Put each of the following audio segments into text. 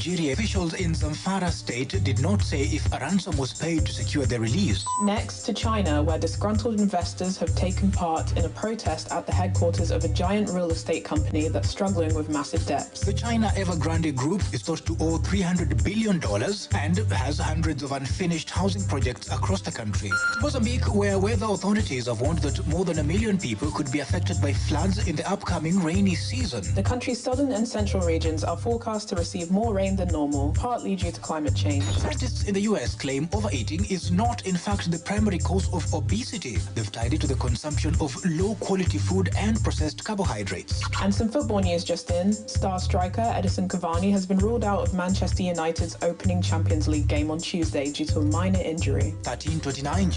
Nigeria, officials in Zamfara state did not say if a ransom was paid to secure their release. Next to China, where disgruntled investors have taken part in a protest at the headquarters of a giant real estate company that's struggling with massive debts. The China Evergrande Group is thought to owe $300 billion and has hundreds of unfinished housing projects across the country. Mozambique, where weather authorities have warned that more than 1 million people could be affected by floods in the upcoming rainy season. The country's southern and central regions are forecast to receive more rain than normal, partly due to climate change. Scientists in the US claim overeating is not, in fact, the primary cause of obesity. They've tied it to the consumption of low-quality food and processed carbohydrates. And some football news just in. Star striker Edison Cavani has been ruled out of Manchester United's opening Champions League game on Tuesday due to a minor injury. 13:29.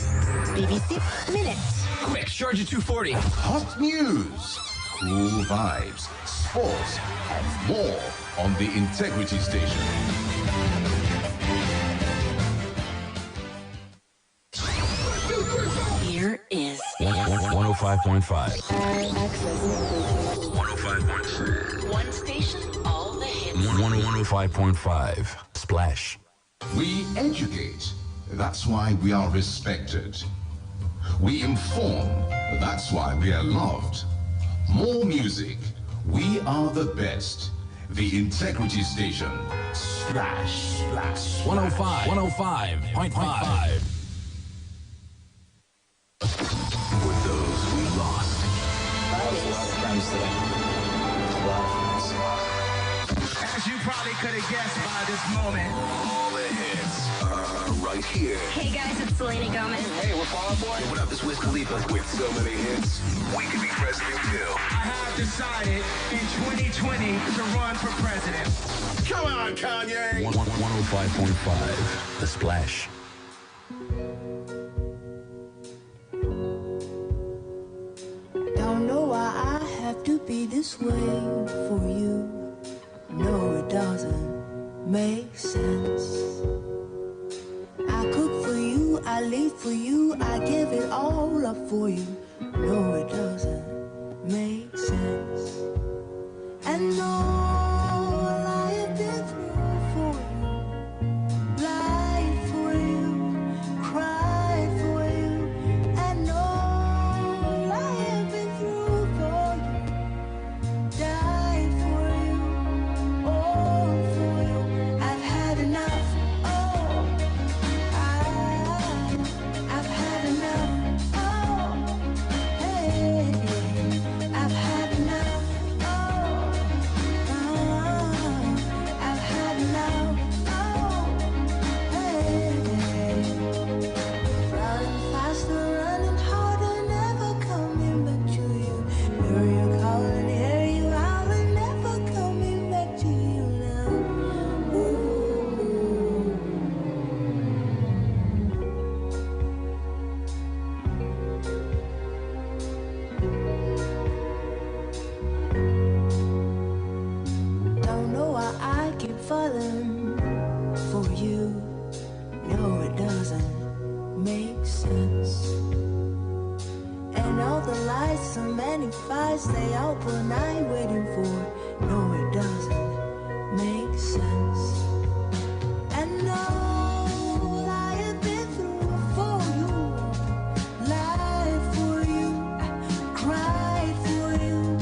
BBC Minutes. Quick, charge at 240. Hot news, cool vibes, sports, and more on the Integrity Station. Here is 105.5. 105.6. One station, all the hits. 105.5. Splash. We educate, that's why we are respected. We inform, that's why we are loved. More music, we are the best. The Integrity Station. Splash, splash. 105.5. With those we lost. As you probably could have guessed by this moment, All the hits are right here. Hey guys, it's Selena Gomez. Hey, we're Fall Out Boy. What up, this is Wiz Khalifa. With so many hits, we could be president too. I have decided in 2020 to run for president. Come on, Kanye. 105.5. The Splash. Don't know why I have to be this way for you. No, it doesn't make sense. I cook for you, I leave for you, I give it all up for you. No, it doesn't make sense. And all I have been through for you, lied for you, cried for you, and all I have been through for you, died for you, all for you. I've had enough. Oh, I've had enough. Oh, hey, I've had enough. Oh, I've had enough. Oh, hey, running faster, running harder, never coming back to you. Hear you calling, hear you howling, never coming back to you now. Don't know why I keep falling for you. No, it doesn't make sense. And all the lights, so many fights, they all put night waiting for. No, it doesn't make sense. And all I have been through for you, lied for you, cried for you,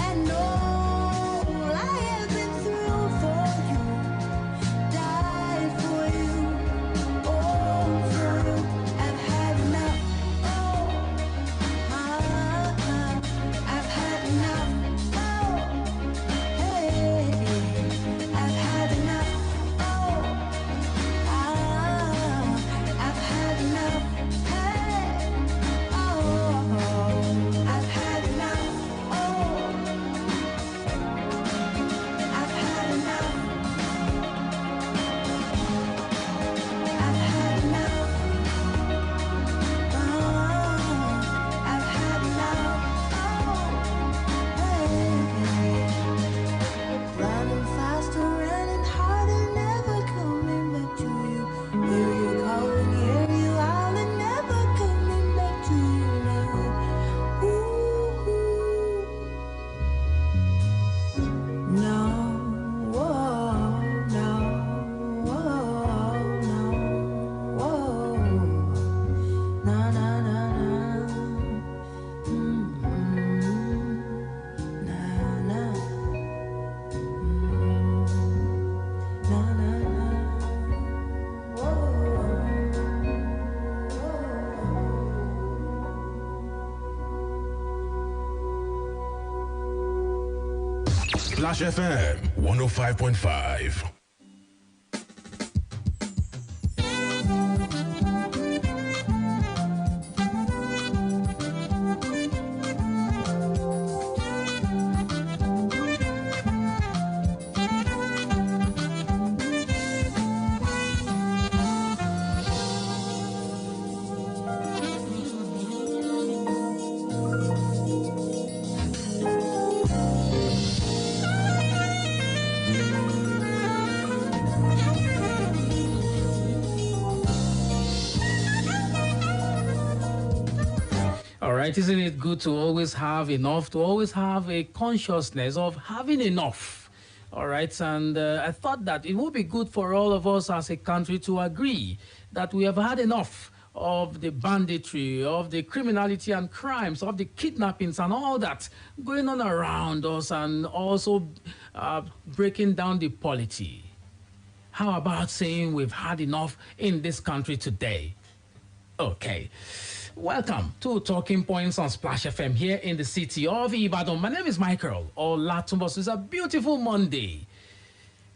and all I have been through for you, Splash FM 105.5. Right, isn't it good to always have enough, to always have a consciousness of having enough? All right, and I thought that it would be good for all of us as a country to agree that we have had enough of the banditry, of the criminality and crimes, of the kidnappings and all that going on around us, and also breaking down the polity. How about saying we've had enough in this country today? Okay. Welcome to Talking Points on Splash FM here in the city of Ibadan. My name is Michael Olatunbosun. It's a beautiful Monday,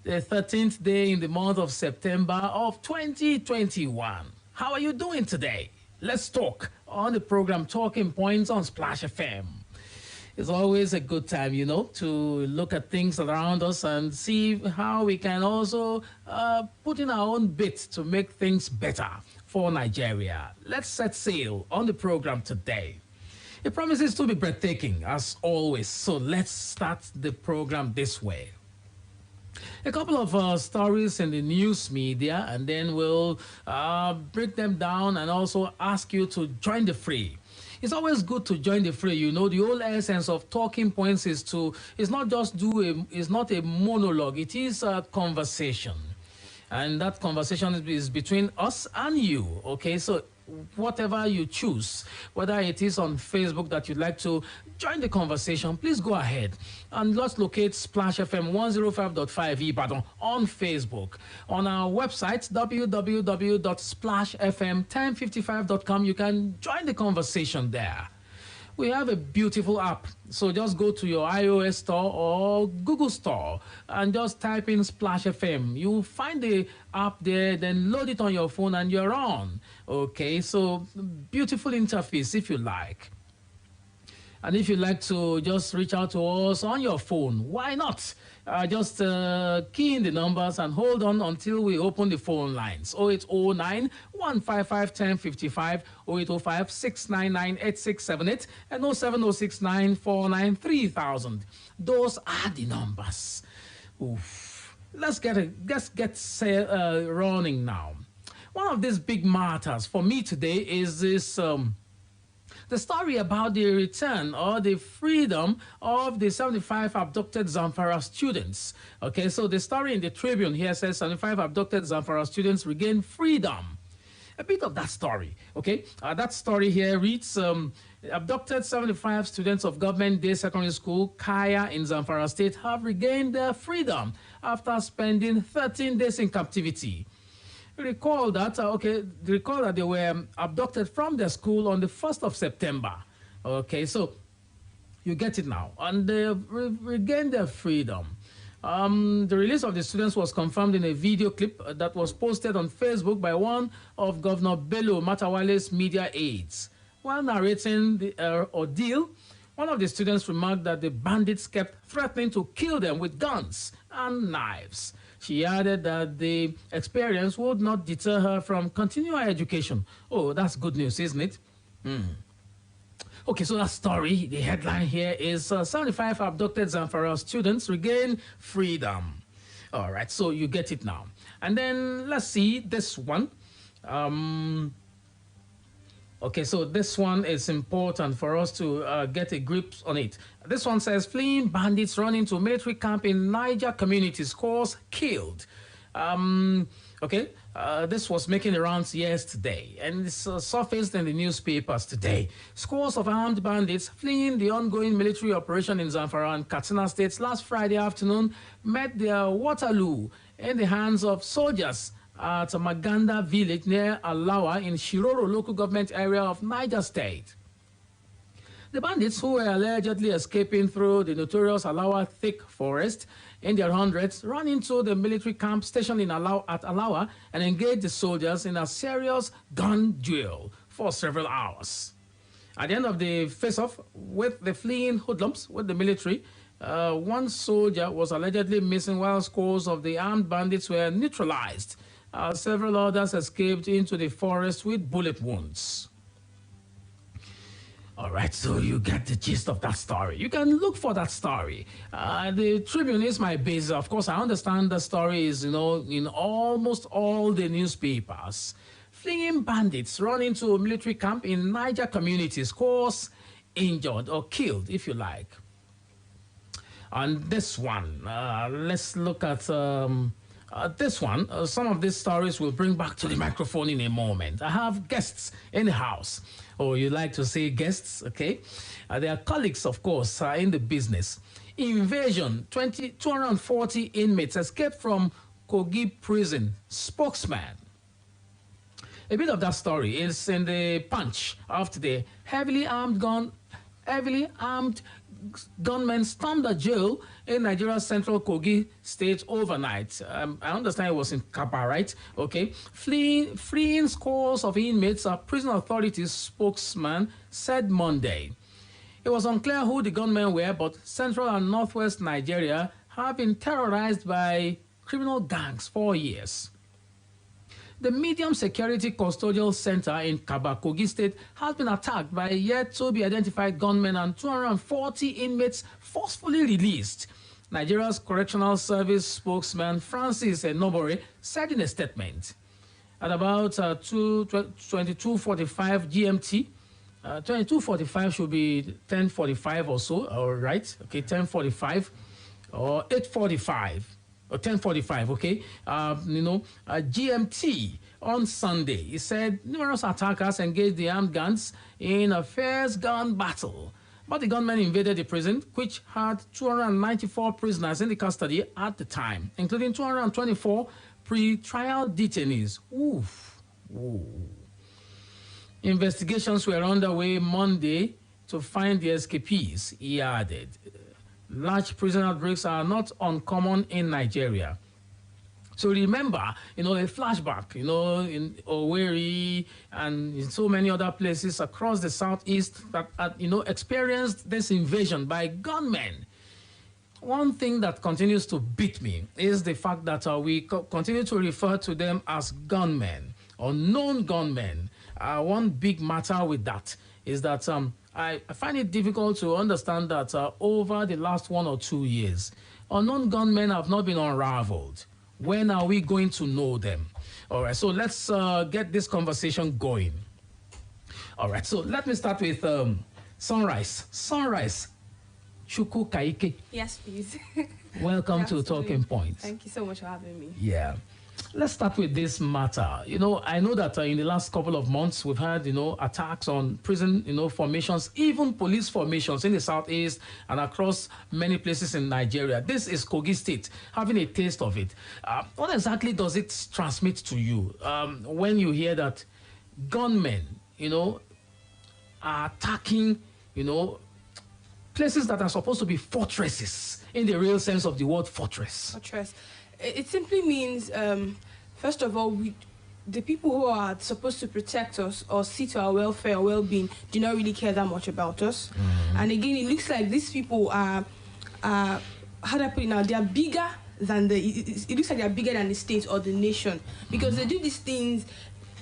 the 13th day in the month of September of 2021. How are you doing today? Let's talk on the program Talking Points on Splash FM. It's always a good time, you know, to look at things around us and see how we can also put in our own bit to make things better for Nigeria. Let's set sail on the program today. It promises to be breathtaking, as always, so let's start the program this way. A couple of stories in the news media, and then we'll break them down and also ask you to join the fray. It's always good to join the fray. You know, the whole essence of Talking Points is not just it's not a monologue, it is a conversation. And that conversation is between us and you, okay? So whatever you choose, whether it is on Facebook that you'd like to join the conversation, please go ahead and let's locate Splash FM 105.5 Ibadan on Facebook. On our website, www.splashfm1055.com, you can join the conversation there. We have a beautiful app, so just go to your iOS store or Google store and just type in Splash FM. You'll find the app there, then load it on your phone and you're on. Okay, so beautiful interface if you like. And if you'd like to just reach out to us on your phone, why not? Just key in the numbers and hold on until we open the phone lines. 0809 155 1055, 0805 699 8678, and 07069 49 3000. Those are the numbers. Oof. Let's get running now. One of these big matters for me today is this. The story about the return or the freedom of the 75 abducted Zamfara students. Okay, so the story in the Tribune here says 75 abducted Zamfara students regain freedom. A bit of that story, okay? That story here reads, abducted 75 students of Government Day Secondary School, Kaya in Zamfara State have regained their freedom after spending 13 days in captivity. Recall that they were abducted from their school on the 1st of September. Okay, so you get it now. And they regained their freedom. The release of the students was confirmed in a video clip that was posted on Facebook by one of Governor Bello Matawale's media aides. While narrating the ordeal, one of the students remarked that the bandits kept threatening to kill them with guns and knives. She added that the experience would not deter her from continuing her education. Oh, that's good news, isn't it? Okay, so that story, the headline here is 75 abducted Zamfara students regain freedom. All right, so you get it now. And then let's see this one. Okay, so this one is important for us to get a grip on it. This one says, fleeing bandits run into military camp in Niger community, scores killed. This was making the rounds yesterday, and it's surfaced in the newspapers today. Scores of armed bandits fleeing the ongoing military operation in Zamfara and Katsina states last Friday afternoon met their Waterloo in the hands of soldiers at Maganda village near Alawa in Shiroro local government area of Niger State. The bandits who were allegedly escaping through the notorious Alawa thick forest in their hundreds ran into the military camp stationed at Alawa and engaged the soldiers in a serious gun duel for several hours. At the end of the face-off with the fleeing hoodlums with the military, one soldier was allegedly missing while scores of the armed bandits were neutralized. Several others escaped into the forest with bullet wounds. All right, so you get the gist of that story. You can look for that story. The Tribune is my base. Of course, I understand the story is, in almost all the newspapers. Fleeing bandits run into a military camp in Niger communities, cause injured or killed, if you like. And this one, let's look at this one. Some of these stories we'll bring back to the microphone in a moment. I have guests in the house. Or you like to say guests, okay? They are colleagues, of course, in the business. Invasion, 240 inmates escaped from Kogi prison. Spokesman. A bit of that story is in the Punch after the heavily armed gunmen stormed a jail in Nigeria's central Kogi state overnight. I understand it was in Kapa, right? Okay. Fleeing scores of inmates, a prison authorities spokesman said Monday. It was unclear who the gunmen were, but central and northwest Nigeria have been terrorized by criminal gangs for years. The medium security custodial center in Kaba, Kogi State has been attacked by yet to be identified gunmen and 240 inmates forcefully released. Nigeria's Correctional Service spokesman Francis Enobore said in a statement. At about 22:45 GMT, 22:45 should be 10:45 or so, all right? Okay, 10:45 or 8:45. Or 10:45, okay? GMT on Sunday. He said numerous attackers engaged the armed gangs in a fierce gun battle. But the gunmen invaded the prison, which had 294 prisoners in the custody at the time, including 224 pre-trial detainees. Oof. Ooh. Investigations were underway Monday to find the escapees, he added. Large prison outbreaks are not uncommon in Nigeria. So remember, a flashback, in Owerri and in so many other places across the southeast that, experienced this invasion by gunmen. One thing that continues to beat me is the fact that we continue to refer to them as gunmen or known gunmen. One big matter with that is that I find it difficult to understand that over the last 1 or 2 years, unknown gunmen have not been unraveled. When are we going to know them? All right, so let's get this conversation going. All right, so let me start with Sunrise. Sunrise, Chukwu Kaike. Yes, please. Welcome to Talking Points. Thank you so much for having me. Yeah. Let's start with this matter. I know that in the last couple of months, we've had, attacks on prison, formations, even police formations in the southeast and across many places in Nigeria. This is Kogi State, having a taste of it. What exactly does it transmit to you when you hear that gunmen, are attacking, places that are supposed to be fortresses in the real sense of the word fortress? Fortress. It simply means, first of all, the people who are supposed to protect us or see to our welfare or well-being do not really care that much about us. Mm-hmm. And again, it looks like these people are how do I put it now? They are bigger than it looks like they are bigger than the state or the nation, because they do these things.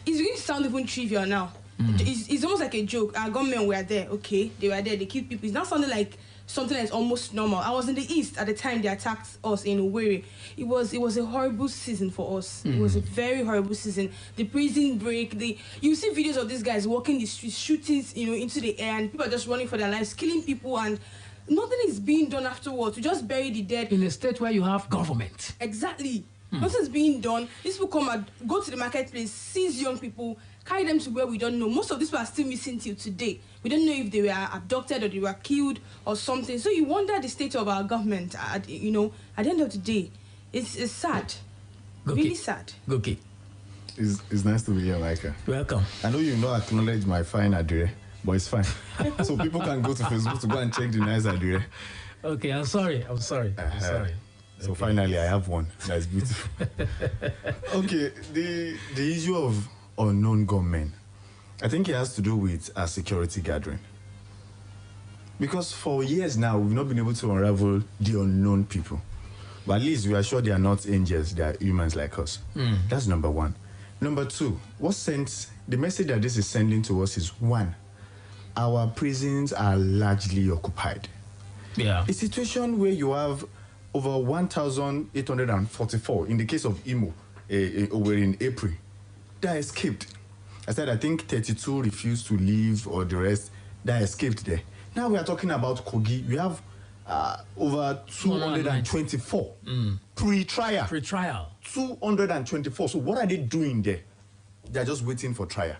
It's going to sound even trivial now. Mm-hmm. It's almost like a joke. Our gunmen were there, okay? They were there, they killed people. It's not sounding like something that's almost normal. I was in the east at the time they attacked us in Owerri. It was a horrible season for us. It was a very horrible season. The prison break, you see videos of these guys walking the streets, shooting into the air, and people are just running for their lives, killing people, and nothing is being done afterwards. To just bury the dead. In a state where you have government. Exactly. Nothing's being done. These people come and go to the marketplace, seize young people, carry them to where we don't know. Most of these people are still missing till today. We don't know if they were abducted or they were killed or something. So you wonder the state of our government. At the end of the day, it's sad. Really sad. Okay. It's nice to be here, Michael. Welcome. I know you acknowledge my fine address, but it's fine. So people can go to Facebook to go and check the nice idea. Okay, I'm sorry. I'm sorry. So Okay. finally, I have one. That's beautiful. Okay, the issue of unknown gunmen, I think it has to do with a security gathering. Because for years now, we've not been able to unravel the unknown people. But at least we are sure they are not angels, they are humans like us. That's number one. Number two, the message that this is sending to us is, one, our prisons are largely occupied. Yeah. A situation where you have over 1,844 in the case of Imo, over in April, that escaped. I said I think 32 refused to leave, or the rest that escaped there. Now we are talking about Kogi. We have over 224 pre-trial. Pre-trial. 224. So what are they doing there? They are just waiting for trial.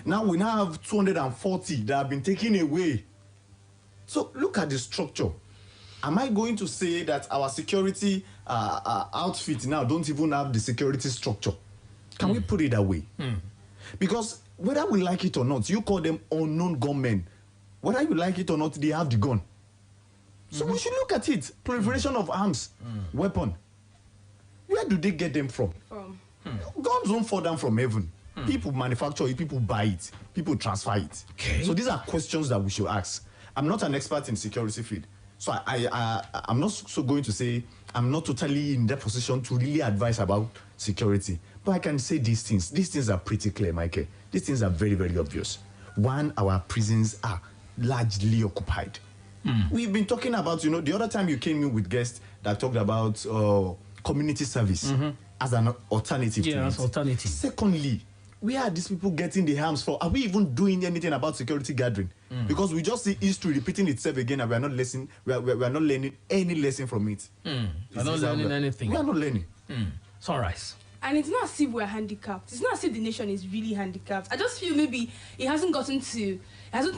Now we now have 240 that have been taken away. So look at the structure. Am I going to say that our security outfit now don't even have the security structure? Can we put it that way? Because whether we like it or not, you call them unknown gunmen. Whether you like it or not, they have the gun. So we should look at it. Proliferation of arms, weapon. Where do they get them from? Guns don't fall down from heaven. People manufacture it, people buy it, people transfer it. Okay. So these are questions that we should ask. I'm not an expert in security field. So I'm not so going to say I'm not totally in that position to really advise about security. But I can say these things. These things are pretty clear, Michael. These things are very, very obvious. One, our prisons are largely occupied. We've been talking about, the other time you came in with guests that talked about community service as an alternative to it. As alternative. Secondly, where are these people getting the arms from? Are we even doing anything about security gathering? Because we just see history repeating itself again, and we are not listening. We are not learning any lesson from it. We're not learning anything. We are not learning. It's all right. And it's not as if we're handicapped. It's not as if the nation is really handicapped. I just feel maybe it hasn't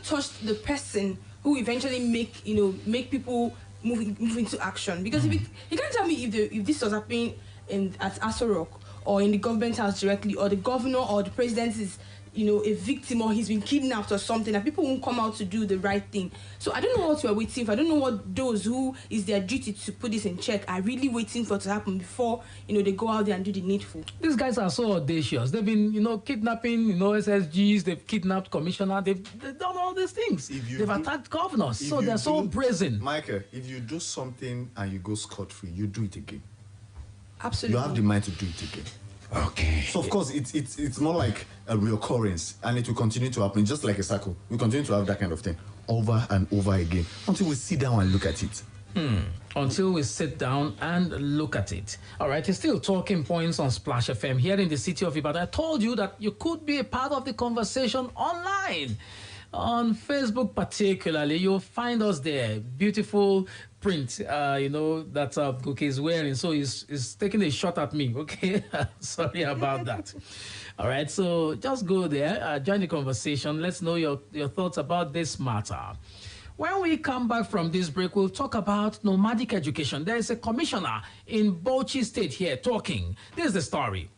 touched the person who eventually make people move into action. Because if you can't tell me if this was happening at Aso Rock or in the government house directly, or the governor or the president is a victim, or he's been kidnapped or something, that people won't come out to do the right thing. So I don't know what we're waiting for. I don't know what those who is their duty to put this in check are really waiting for to happen before they go out there and do the needful. These guys are so audacious. They've been kidnapping SSGs. They've kidnapped commissioner. They've done all these things. They've attacked governors. So they're so brazen. Michael, if you do something and you go scot-free, you do it again. Absolutely. You have the mind to do it again. Okay. So of course it's more like a reoccurrence, and it will continue to happen, just like a circle. We continue to have that kind of thing over and over again until we sit down and look at it. Until we sit down and look at it. All right, it's still talking points on Splash FM here in the city of Ibadan. I told you that you could be a part of the conversation online. On Facebook particularly, you'll find us there. Beautiful print, that Goke is wearing. So he's taking a shot at me, okay? Sorry about that. All right, so just go there, join the conversation. Let's know your thoughts about this matter. When we come back from this break, we'll talk about nomadic education. There is a commissioner in Bauchi State here talking. This is the story.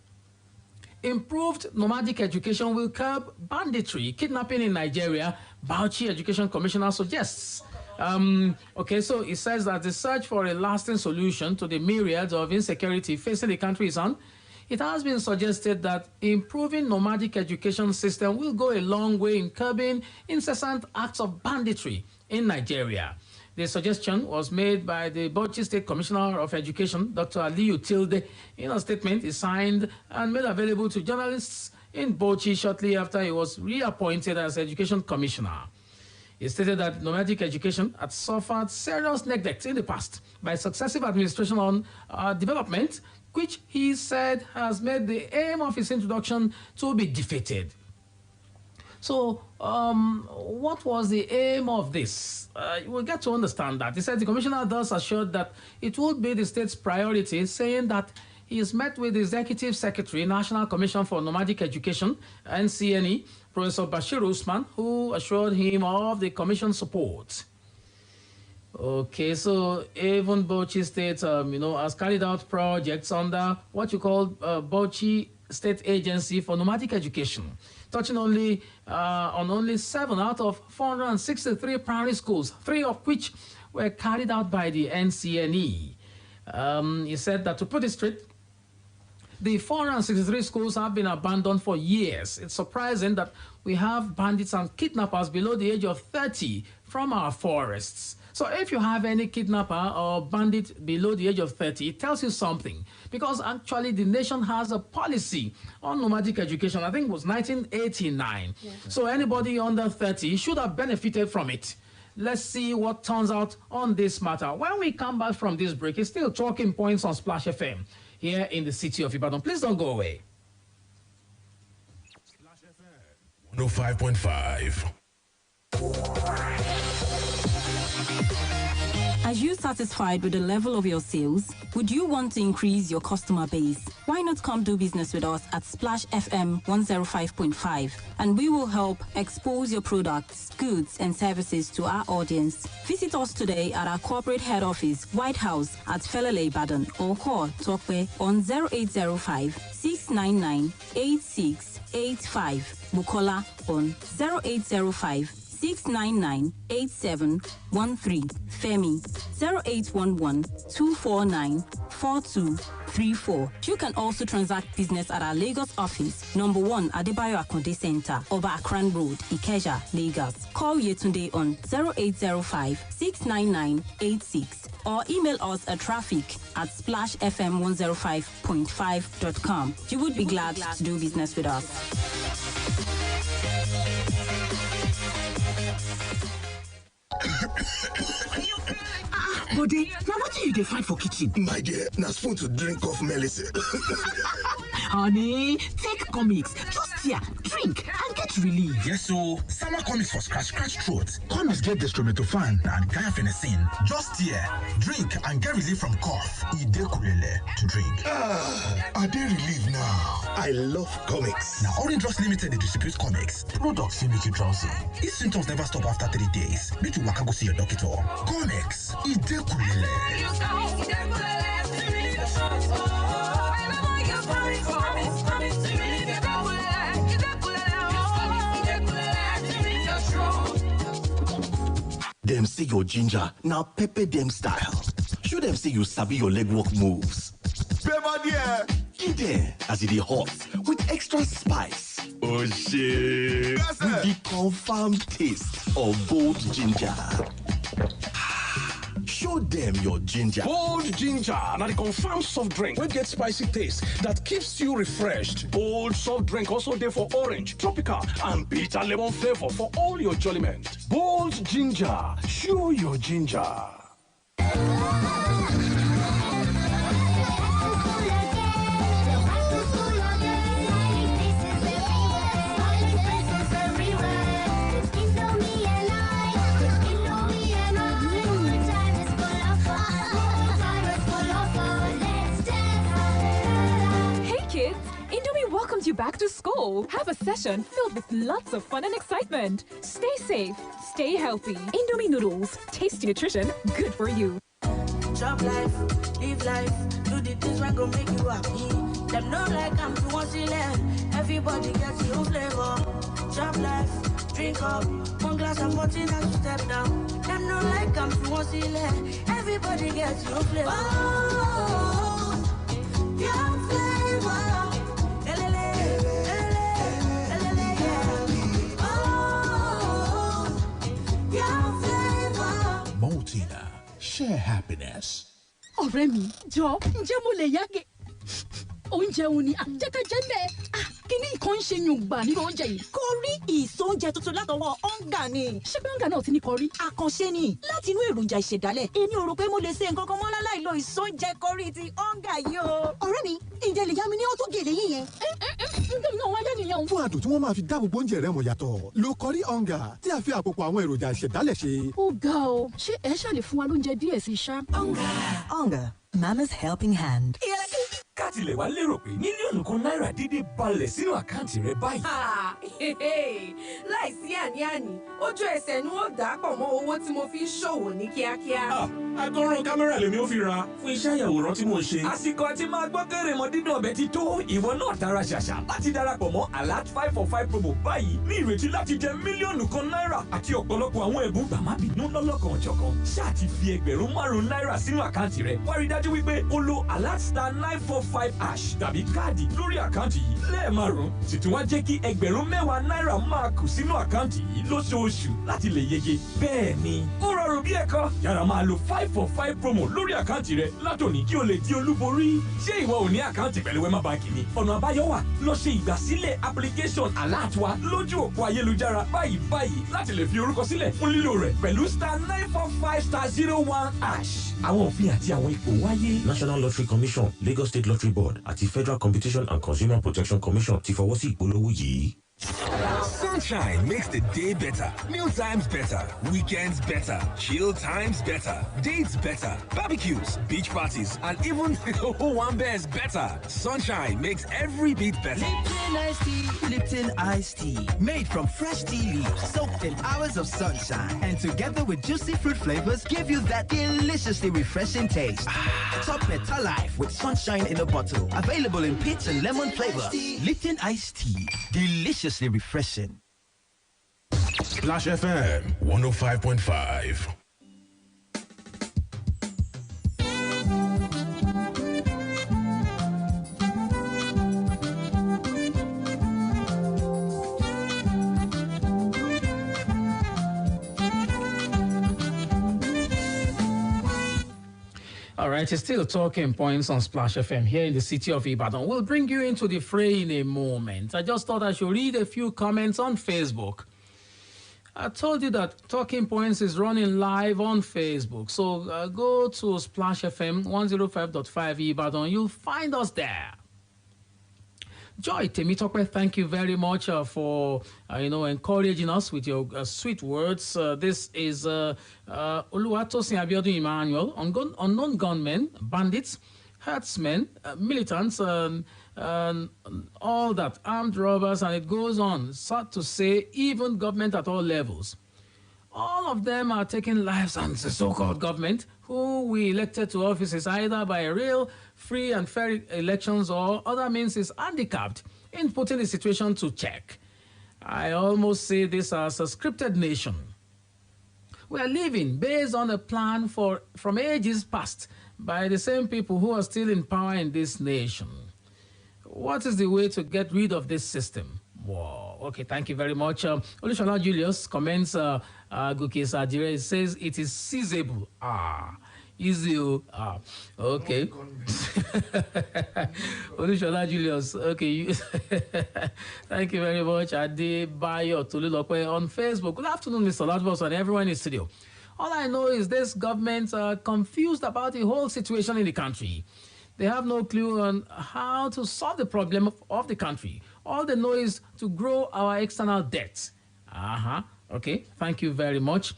Improved nomadic education will curb banditry, kidnapping in Nigeria, Bauchi Education Commissioner suggests. Okay, so it says that the search for a lasting solution to the myriads of insecurity facing the country is on. It has been suggested that improving nomadic education system will go a long way in curbing incessant acts of banditry in Nigeria. The suggestion was made by the Bauchi State Commissioner of Education, Dr. Aliyu Tilde, in a statement he signed and made available to journalists in Bauchi shortly after he was reappointed as Education Commissioner. He stated that nomadic education had suffered serious neglect in the past by successive administration on development, which he said has made the aim of its introduction to be defeated. So, what was the aim of this? We'll get to understand that. He said the commissioner thus assured that it would be the state's priority, saying that he has met with the Executive Secretary, National Commission for Nomadic Education, NCNE, Professor Bashir Usman, who assured him of the commission's support. Okay, so even Bauchi State, has carried out projects under what you call Bauchi State Agency for Nomadic Education, touching on only 7 out of 463 primary schools, 3 of which were carried out by the NCNE. He said that, to put it straight, the 463 schools have been abandoned for years. It's surprising that we have bandits and kidnappers below the age of 30 from our forests. So if you have any kidnapper or bandit below the age of 30, it tells you something. Because actually the nation has a policy on nomadic education. I think it was 1989. Yeah. So anybody under 30 should have benefited from it. Let's see what turns out on this matter. When we come back from this break, it's still talking points on Splash FM here in the city of Ibadan. Please don't go away. Splash FM 105.5. Are you satisfied with the level of your sales? Would you want to increase your customer base? Why not come do business with us at Splash FM 105.5 and we will help expose your products, goods and services to our audience. Visit us today at our corporate head office, White House at Felele Ibadan, or call Tokwe on 0805 699 8685. Bukola on 0805 699-8713. Femi 0811-249-4234. You can also transact business at our Lagos office, number 1 Adebayo Akonde Center, Oba Akran Road, Ikeja, Lagos. Call Yetunde on 0805-699-86 or email us at traffic@splashfm105.5.com. You would be glad to do business with us. Body, now what do you find for kitchen? My dear, now spoon to drink off medicine. Honey, take comics. Just here, drink and get relief. Yes, so summer comics for scratch throat. Comics get dextromethorphan and guanfacine. Just here, drink and get relief from cough. Ide kulele to drink. Are they relief now? I love comics. Now, Orange Drugs Limited, they distribute comics. Products will make you drowsy. If symptoms never stop after 3 days, make you waka go see your doctor. Comics, Ide kulele. Them say your ginger, now pepper them style. Show them say you sabi your legwork moves. Pepper there. Give them as it is hot with extra spice. Oh shit. Yes, with the confirmed taste of bold ginger. Show them your ginger. Bold ginger, now the confirmed soft drink. We get spicy taste that keeps you refreshed. Bold soft drink also there for orange, tropical, and bitter lemon flavor for all your jolliment. Bold ginger, show your ginger. welcomes you back to school. Have a session filled with lots of fun and excitement. Stay safe, stay healthy. Indomie noodles, tasty nutrition, good for you. Chop life, live life, do the things that gon' make you happy. Them know like I'm too much to learn. Everybody gets your flavor. Chop life, drink up, one glass of water as you step down. Them know like I'm too much to learn. Everybody gets your flavor. Oh, your flavor. Maltina, share happiness. Ọ̀rẹ́ mi, jọ̀ọ́, ǹjẹ́ mo lè yáge? Oúnjẹ òun ni àjẹkẹ́jẹ́ mẹ́. Kíní nǹkan ń ṣe yùngbà nínú oúnjẹ yìí. Kọrí ìsóúnjẹ tuntun látọwọ́ ọ̀ǹgà ni. Ṣé pé ọ̀ǹgà náà ti ní kọrí? Àkànṣe ni láti inú èròjà ìṣẹ̀dálẹ̀. Èmi ò rò pé mo lè ṣe nǹkan kan mọ́ láláì lo ìsóúnjẹ kọrí ti ọ̀ǹgà yìí o. Ọ̀rẹ́ mi, ǹjẹ́ lè yá mi ní ọtó gèlè yín yẹn? Ǹjẹ́ náà wáyé nìyẹn? Fún àdùn tí wọ́n máa fi dá gbogbo oúnjẹ rẹ̀ mọ̀ yàtọ̀, lo kọrí ọ̀ǹgà tí a fi àpòpọ̀ àwọn èròjà ìṣẹ̀dálẹ̀ ṣe. Ó ga o, ṣé ẹ ṣàlè fún wa lóúnjẹ díẹ̀ sí ṣá? Ọ̀ǹgà, Mama's helping hand. Káàtì lè wá lérò pé mílíọ̀nù kan náírà dídé balẹ̀ sínú àkáǹtì rẹ báyìí. láìsí àní-àní ojú ẹsẹ̀ ni wọ́n dà á pọ̀ mọ́ owó tí mo fi ń ṣòwò ní kíákíá. Agbọ́nrán kámẹ́rà lèmi ó fi ra fún iṣẹ́ àyàwòrán tí mò ń ṣe. àsìkò àti máa gbọ́ kéré mọ́ dídùn ọbẹ̀ ti tó. ìwọ náà tara ṣàṣà láti darapọ̀ mọ́ alert 545 promo báyìí ní ìrètí láti jẹ mílíọ̀nù kan náírà àti ọ̀pọ̀lọpọ̀ àwọn ẹ̀bùn gbàmábìínú lọ́lọ́kan ọ̀jọ̀kan. ṣáà ti fi ẹgbẹ̀rún márùn-ún náírà sínú àkáǹtì rẹ̀. wá rí dájú wípé o lo alert star 945 hash tàbí káàdì lórí àkáǹtì yìí lẹ́ẹ̀márùn-ún sì tún wá jẹ́ kí ẹgbẹ̀rún mẹ́wàá náírà máa kù sínú àkáǹtì yìí lóṣooṣù láti lè yege. bẹ́ẹ̀ ni ó rọrùn bí ẹ̀kọ́. yára máa lo 545 promo lórí àkáǹtì rẹ látòní kí o lè di olúborí. ṣé ìwọ ò ní àkáǹtì pẹ̀lú Wema Bank ni? ọ̀nà àbáyọ wà. lọ ṣe ìgbàsílẹ̀ application alert wa lójú òpó ayélujára báyìí láti lè fi orúkọ sílẹ̀ fún lílò rẹ̀ pẹ̀lú star 945 star 01 hash. àwọn òfin àti àwọn ipò wáyé. National Lottery Commission, Lagos State Lottery Board àti Federal Competition and Consumer Protection Commission ti fọwọ́ sí ìpolówó yìí. Sunshine makes the day better, meal times better, weekends better, chill times better, dates better, barbecues, beach parties, and even one bears better. Sunshine makes every bit better. Lipton iced tea, Lipton iced tea, made from fresh tea leaves, soaked in hours of sunshine, and together with juicy fruit flavors, give you that deliciously refreshing taste. Top Meta Life with sunshine in a bottle, available in peach and lemon flavor. Lipton iced tea, deliciously refreshing. Splash FM 105.5. All right, it's still talking points on Splash FM here in the city of Ibadan. We'll bring you into the fray in a moment. I just thought I should read a few comments on Facebook. I told you that Talking Points is running live on Facebook. So go to Splash FM 105.5 Ibadan. You'll find us there. Joy Temitope, thank you very much for encouraging us with your sweet words. This is Oluwatosin Abiodun Emmanuel, unknown gunmen, bandits, herdsmen, militants, and all that, armed robbers, and it goes on. Sad to say, even government at all levels. All of them are taking lives, and the so-called government, who we elected to offices either by real, free and fair elections or other means, is handicapped in putting the situation to check. I almost see this as a scripted nation. We are living based on a plan from ages past by the same people who are still in power in this nation. What is the way to get rid of this system? Wow. Okay, thank you very much. Olushola Julius comments, Gukis Adire says it is seizable. Easy. Okay. Olushola Julius, okay. Thank you very much. Adebayo Tolulope on Facebook. Good afternoon, Mr. Olatunbosun and everyone in the studio. All I know is this government are confused about the whole situation in the country. They have no clue on how to solve the problem of the country. All they know is to grow our external debt. Okay, thank you very much.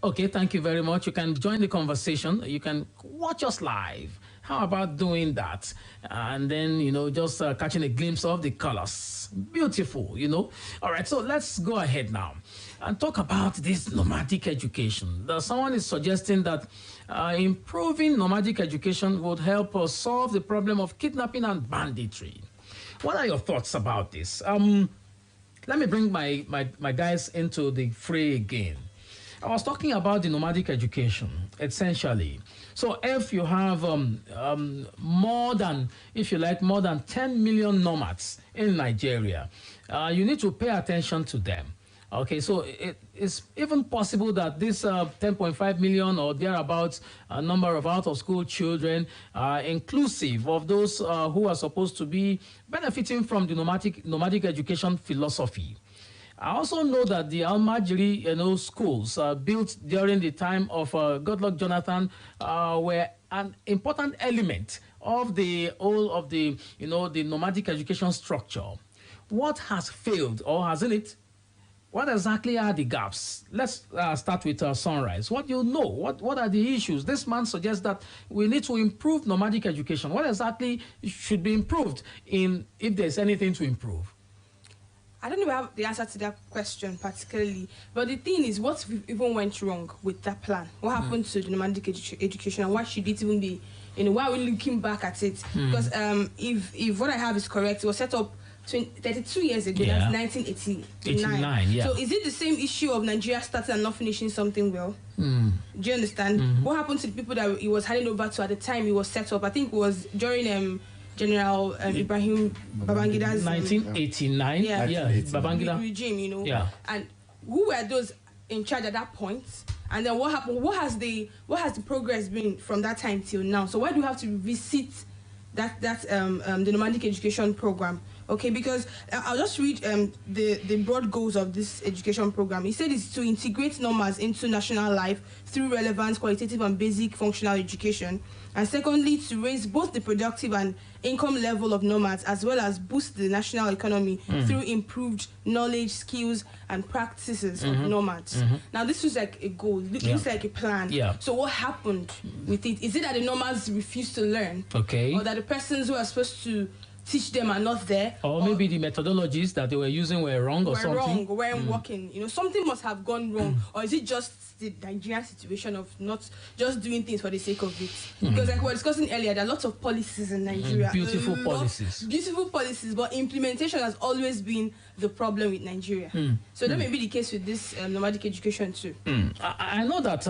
Okay, thank you very much. You can join the conversation. You can watch us live. How about doing that? And then, just catching a glimpse of the colors. Beautiful, All right, so let's go ahead now and talk about this nomadic education. Someone is suggesting that improving nomadic education would help us solve the problem of kidnapping and banditry. What are your thoughts about this? Let me bring my guys into the fray again. I was talking about the nomadic education, essentially. So if you have more than 10 million nomads in Nigeria, you need to pay attention to them. Okay, so it's even possible that this 10.5 million or thereabouts number of out-of-school children are inclusive of those who are supposed to be benefiting from the nomadic education philosophy. I also know that the Almajiri schools built during the time of Goodluck Jonathan were an important element of the whole of the nomadic education structure. What has failed, or hasn't it? what exactly are the gaps? Let's start with Sunrise. What do you know? What are the issues? This man suggests that we need to improve nomadic education. What exactly should be improved if there's anything to improve? I don't know if I have the answer to that question particularly, but the thing is, what even went wrong with that plan? What happened to the nomadic education, and why should it even be? Why are we looking back at it? Because if what I have is correct, it was set up 32 years ago. That's 1989. Yeah. So is it the same issue of Nigeria starting and not finishing something well? Do you understand? What happened to the people that it was handing over to at the time it was set up? I think it was during General Ibrahim Babangida's 1989. Babangida regime. And who were those in charge at that point? And then what happened? What has the progress been from that time till now? So why do we have to revisit the nomadic education program? Okay, because I'll just read the broad goals of this education program. He said it's to integrate nomads into national life through relevant, qualitative, and basic functional education. And secondly, to raise both the productive and income level of nomads, as well as boost the national economy through improved knowledge, skills, and practices of nomads. Now, this was like a goal. It looks like a plan. So what happened with it? Is it that the nomads refused to learn? Okay. Or that the persons who are supposed to teach them are not there? Or maybe the methodologies that they were using were wrong or something? Weren't working. Something must have gone wrong. Or is it just the Nigerian situation of not just doing things for the sake of it? Because like we were discussing earlier, there are lots of policies in Nigeria. Beautiful policies, but implementation has always been the problem with Nigeria. So that may be the case with this nomadic education too. I know that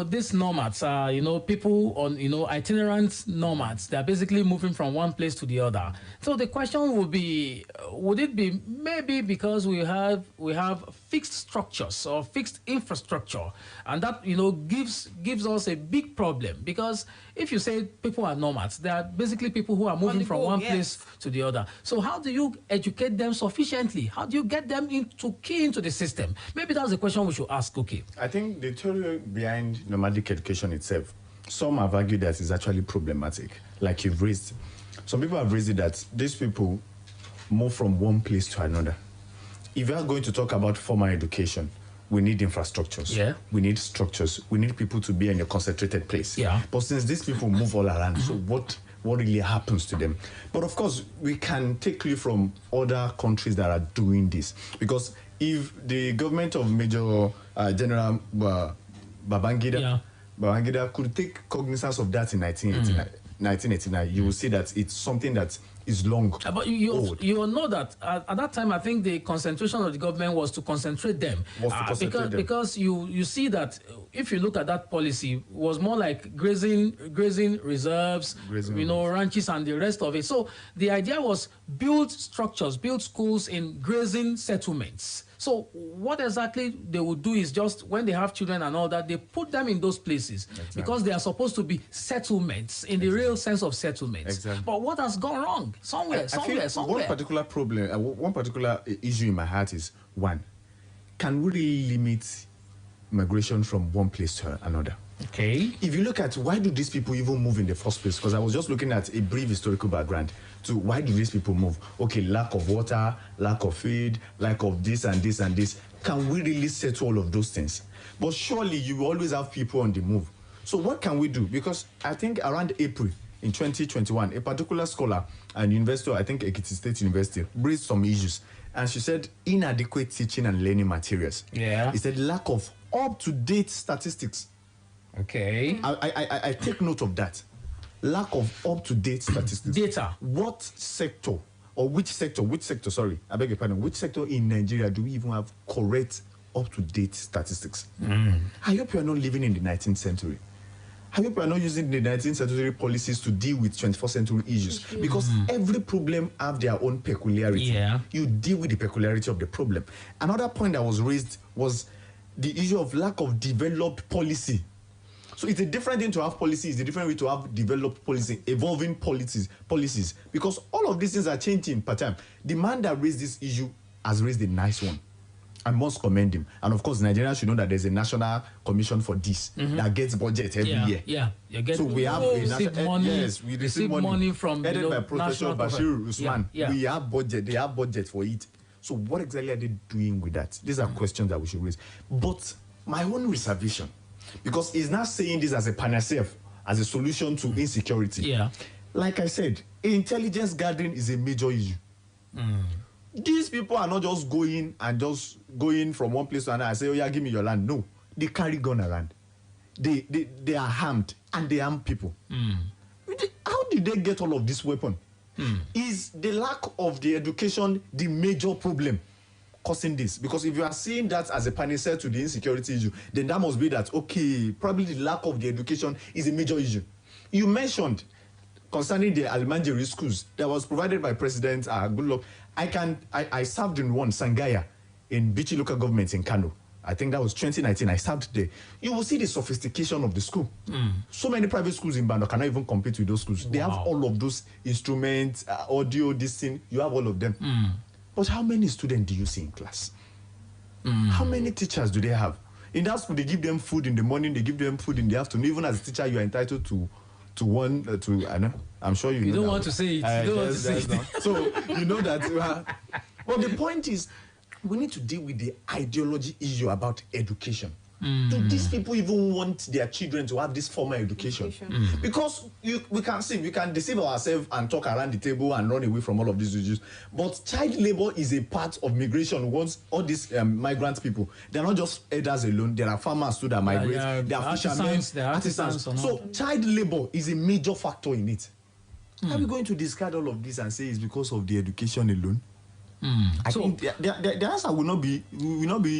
these nomads are people on itinerant nomads. They're basically moving from one place to the other. So the question would be, would it be maybe because we have fixed structures or fixed infrastructure, and that gives us a big problem? Because if you say people are nomads, they are basically people who are moving from one place to the other. So how do you educate them sufficiently? How do you get them to key into the system? Maybe that's the question we should ask. Okay. I think the theory behind nomadic education itself, some have argued that it's actually problematic, like you've raised. Some people have raised it that these people move from one place to another. If you are going to talk about formal education, we need infrastructures. We need structures. We need people to be in a concentrated place. But since these people move all around, so what really happens to them? But of course, we can take clue from other countries that are doing this. Because if the government of Major General Babangida could take cognizance of that in 1989, you will see that it's something that is long. But you know that at that time, I think the concentration of the government was to concentrate them. Because you see that if you look at that policy, it was more like grazing reserves, ranches and the rest of it. So the idea was build structures, build schools in grazing settlements. So what exactly they would do is just when they have children and all that, they put them in those places because they are supposed to be settlements in the real sense of settlements. But what has gone wrong? Somewhere. One particular problem, one particular issue in my heart is, one, can we really limit migration from one place to another? Okay. If you look at why do these people even move in the first place, because I was just looking at a brief historical background to why do these people move? Okay, lack of water, lack of feed, lack of this and this and this. Can we really settle all of those things? But surely you will always have people on the move. So what can we do? Because I think around April in 2021, a particular scholar and investor, I think Ekiti State University, raised some issues. And she said inadequate teaching and learning materials. He said lack of up-to-date statistics. Okay. I take note of that. Lack of up-to-date statistics. Data. What sector, or which sector, I beg your pardon, which sector in Nigeria do we even have correct up-to-date statistics? I hope you are not living in the 19th century. I hope you are not using the 19th century policies to deal with 21st century issues. Because every problem have their own peculiarity. You deal with the peculiarity of the problem. Another point that was raised was the issue of lack of developed policy. So it's a different thing to have policy, it's a different way to have developed policy, evolving policies, because all of these things are changing per time. The man that raised this issue has raised a nice one. I must commend him. And of course, Nigerians should know that there's a national commission for this that gets budget every year. So we have we receive money from headed by Professor Bashir Usman. We have budget. They have budget for it. So what exactly are they doing with that? These are questions that we should raise. But my own reservation, because he's not saying this as a panacea, as a solution to insecurity. Yeah. Like I said, intelligence gathering is a major issue. These people are not just going from one place to another and say, oh yeah, give me your land. No, they carry gun around. They are armed and they arm people. How did they get all of this weapon? Is the lack of the education the major problem causing this? Because if you are seeing that as a panacea to the insecurity issue, then that must be that, okay, probably the lack of the education is a major issue. You mentioned concerning the Almanjiri schools that was provided by President Goodluck. I served in one, Sangaya, in Bichi local government in Kano. I think that was 2019. I served there. You will see the sophistication of the school. So many private schools in Bando cannot even compete with those schools. They have all of those instruments, audio, this thing. You have all of them. But how many students do you see in class? How many teachers do they have? In that school, they give them food in the morning, they give them food in the afternoon. Even as a teacher, you are entitled to one. I know. I'm sure you know. Don't want to say it. You don't want to say it. So you know that. But the point is, we need to deal with the ideology issue about education. Do these people even want their children to have this formal education? Because we can deceive ourselves and talk around the table and run away from all of these issues. But child labor is a part of migration. Once all these migrant people, they're not just elders alone. There are farmers too that migrate. There are fishermen, artisans. So child labor is a major factor in it. Are we going to discard all of this and say it's because of the education alone? I think the answer will not be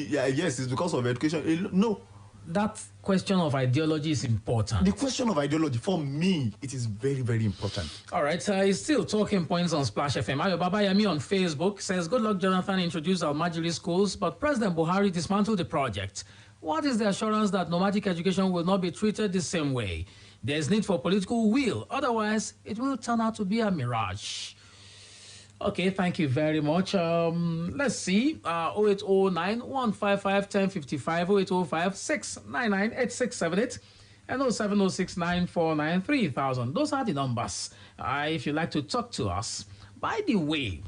yes, it's because of education. No. That question of ideology is important. The question of ideology, for me, it is very, very important. All right, it's still talking points on Splash FM. Ayo Babayami on Facebook says, good luck, Jonathan introduced Almajiri schools, but President Buhari dismantled the project. What is the assurance that nomadic education will not be treated the same way? There's need for political will. Otherwise, it will turn out to be a mirage. Okay, thank you very much. Let's see. 0809 155 1055, 0805 699 8678, and 0706 949 3000. Those are the numbers if you'd like to talk to us. By the way,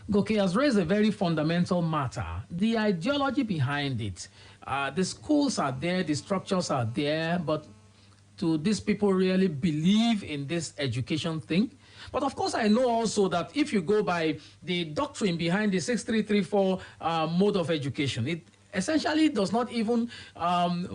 Goke has raised a very fundamental matter, the ideology behind it. The schools are there, the structures are there, but do these people really believe in this education thing? But of course, I know also that if you go by the doctrine behind the 6334 mode of education, it essentially does not even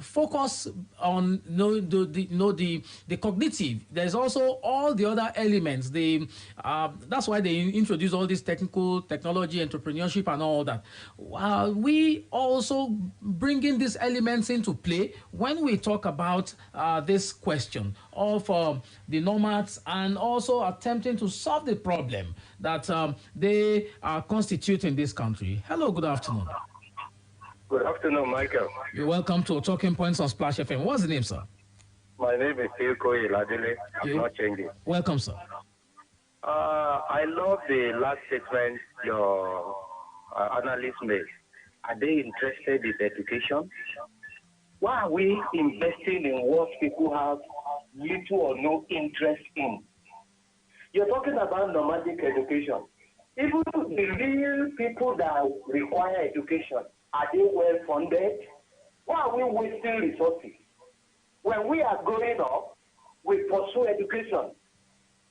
focus on the cognitive. There's also all the other elements. That's why they introduce all this technology, entrepreneurship, and all that. We also bring in these elements into play when we talk about this question of the nomads and also attempting to solve the problem that they are constituting this country. Hello, good afternoon. Good afternoon, Michael. You're welcome to Talking Points on Splash FM. What's the name, sir? My name is Silko Iladele. I'm not changing. Welcome, sir. I love the last statement your analyst made. Are they interested in education? Why are we investing in what people have little or no interest in? You're talking about nomadic education. Even the real people that require education, are they well funded? Why are we wasting resources? When we are growing up, we pursue education.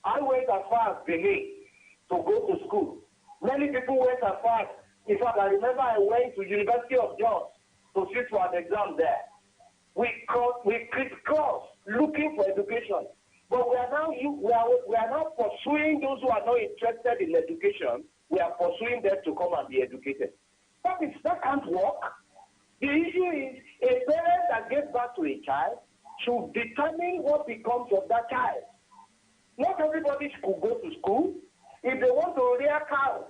I went as far as Benin to go to school. Many people went as far as, in fact, I remember I went to University of Jos to sit for an exam there. We crisscross looking for education. But we are now pursuing those who are not interested in education. We are pursuing them to come and be educated. That can't work. The issue is a parent that gets back to a child should determine what becomes of that child. Not everybody could go to school. If they want to rear cows,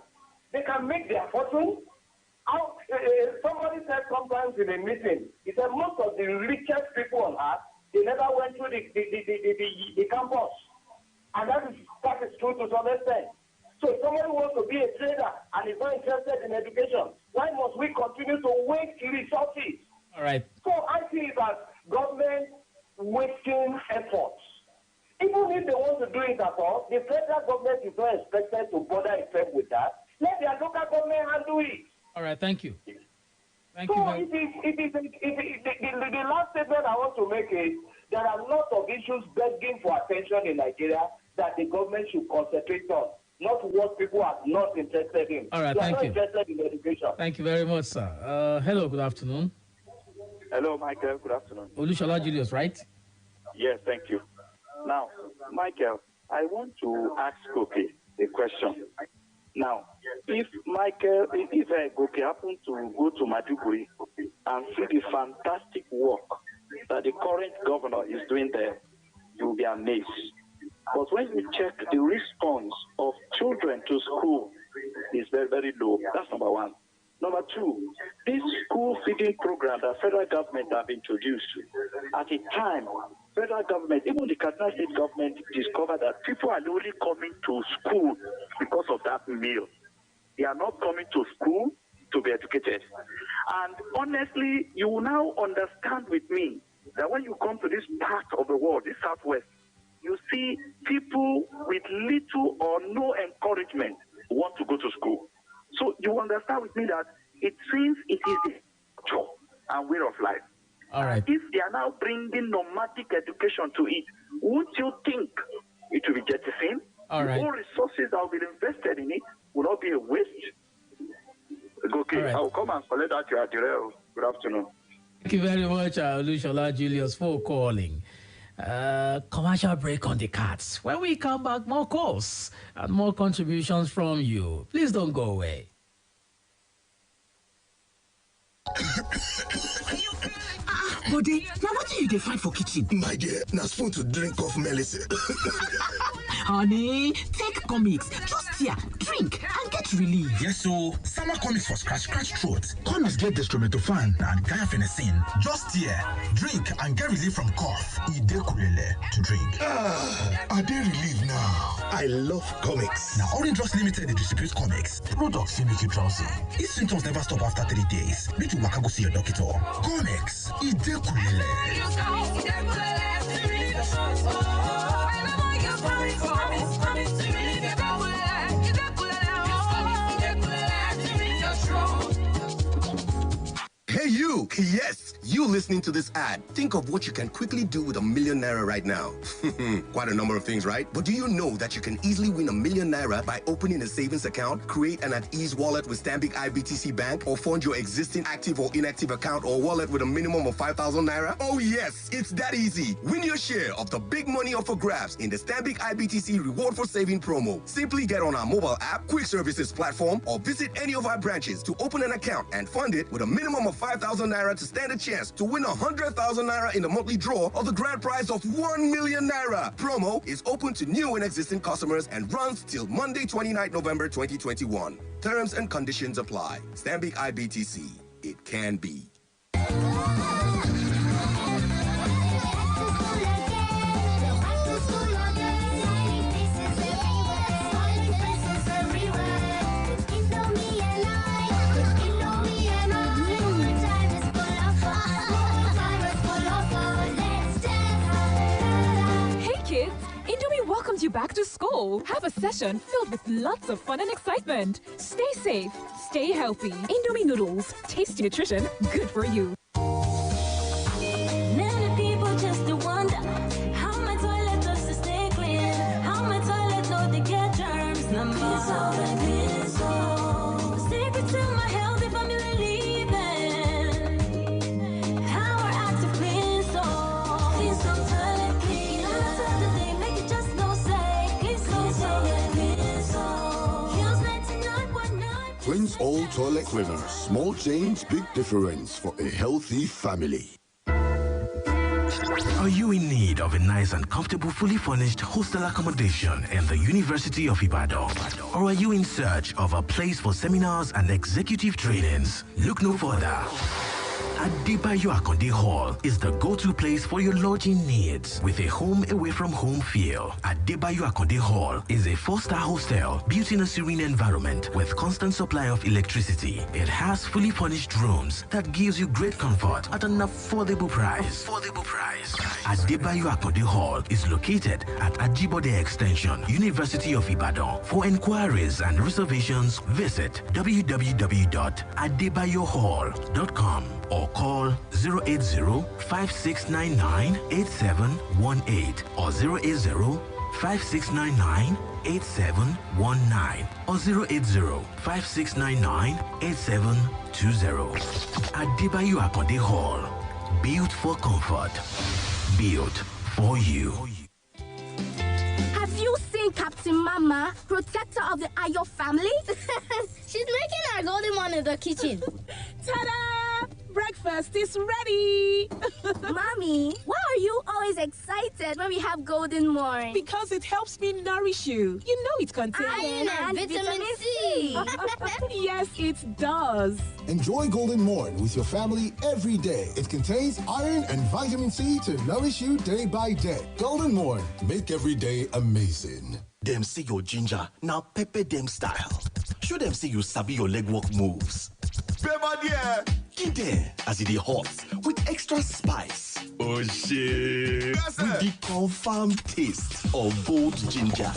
they can make their fortune. Somebody said sometimes in a meeting, he said most of the richest people on earth, they never went through the campus. And that is true to some extent. So if somebody wants to be a trader and is not interested in education, why must we continue to waste resources? All right. So I see that government wasting efforts. Even if they want to do it at all, the federal government is not expected to bother itself with that. Let their local government right, thank you. Thank so you very the last statement I want to make is there are lots of issues begging for attention in Nigeria that the government should concentrate on, not what people are not interested in. All right, they thank are not you. interested in education. Thank you very much, sir. Hello, good afternoon. Hello, Michael. Good afternoon. Olushola Julius, right? Yes, thank you. Now, Michael, I want to ask Goke a question. Now, if Goke happened to go to Maduguri and see the fantastic work that the current governor is doing there, you will be amazed. But when you check the response of children to school, is very, very low. That's number one. Number two, this school feeding program that federal government have introduced, at a time, federal government, even the Kaduna State government, discovered that people are only coming to school because of that meal. They are not coming to school to be educated. And honestly, you will now understand with me that when you come to this part of the world, this Southwest, you see people with little or no encouragement want to go to school. So you understand with me that it seems it is a culture and way of life. All right. If they are now bringing nomadic education to it, won't you think it will be jettisoned? All right. All resources that will be invested in it will not be a waste. Okay, right. I will come and collect that your address. Good afternoon. Thank you very much, Olushola Julius, for calling. Commercial break on the cards. When we come back, more calls and more contributions from you. Please don't go away. Body, now what do you define for kitchen? My dear, now spoon to drink off medicine. Honey, take comics. Just here, drink and get relief. Yes, so summer comics for scratch throat. Comics get dextromethorphan and guaifenesin. Just here, drink and get relief from cough. Ide kulele to drink. Are they relieved now? I love comics. Now, Orange Drugs Limited, they distribute comics. Products will make you drowsy. If symptoms never stop after 3 days, make you waka go see your doctor. Comics, Ide kulele. Hey you! Yes, you listening to this ad. Think of what you can quickly do with ₦1 million right now. Quite a number of things, right? But do you know that you can easily win ₦1 million by opening a savings account, create an at-ease wallet with Stanbic IBTC Bank, or fund your existing active or inactive account or wallet with a minimum of ₦5,000? Oh yes, it's that easy. Win your share of the big money up for grabs in the Stanbic IBTC Reward for Saving promo. Simply get on our mobile app, quick services platform, or visit any of our branches to open an account and fund it with a minimum of ₦5,000 to stand a chance to win ₦100,000 in the monthly draw of the grand prize of ₦1 million. Promo is open to new and existing customers and runs till Monday, 29 November 2021. Terms and conditions apply. Stanbic IBTC. It can be. Welcomes you back to school. Have a session filled with lots of fun and excitement. Stay safe, stay healthy. Indomie noodles, tasty nutrition, good for you. Many people just wonder how my toilet does to stay clean. How my toilet know they get germs. Secret to my healthy family living. How our active clean soul. Clean soul toilet clean. Saturday make it just no say. Clean soul toilet clean soul. Prince All Toilet Cleaners. Small change, big difference for a healthy family. Are you in need of a nice and comfortable, fully furnished hostel accommodation in the University of Ibadan? Or are you in search of a place for seminars and executive trainings? Look no further. Adebayo Akonde Hall is the go-to place for your lodging needs with a home away from home feel. Adebayo Akonde Hall is a 4-star hostel built in a serene environment with constant supply of electricity. It has fully furnished rooms that gives you great comfort at an affordable price. Adebayo Akonde Hall is located at Ajibode Extension, University of Ibadan. For inquiries and reservations, visit www.adebayohall.com or call 080-5699-8718 or 080-5699-8719 or 080-5699-8720. Adebayo Akonde Hall. Built for comfort. Built for you. Have you seen Captain Mama, protector of the Ayo family? She's making our golden one in the kitchen. Ta-da! Breakfast is ready! Mommy, why are you always excited when we have Golden Morn? Because it helps me nourish you. You know it contains iron and vitamin C. Yes, it does. Enjoy Golden Morn with your family every day. It contains iron and vitamin C to nourish you day by day. Golden Morn, make every day amazing. Them see your ginger, now pepper them style. Show them see you sabi your legwork moves. Pepper there. Give them as it is hot with extra spice. Oh shit. Yes, with the confirmed taste of bold ginger.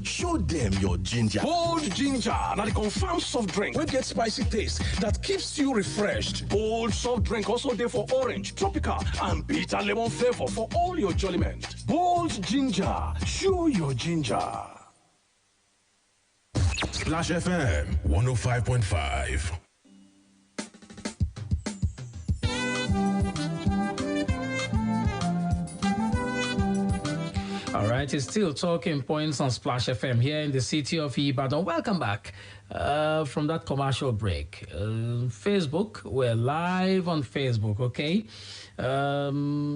Show them your ginger. Bold ginger, now the confirmed soft drink. We get spicy taste that keeps you refreshed. Bold soft drink also there for orange, tropical, and bitter lemon flavor for all your enjoyment. Bold ginger, show your ginger. Splash FM 105.5. All right, it's still talking points on Splash FM here in the city of Ibadan. Welcome back from that commercial break. Facebook, we're live on Facebook, okay?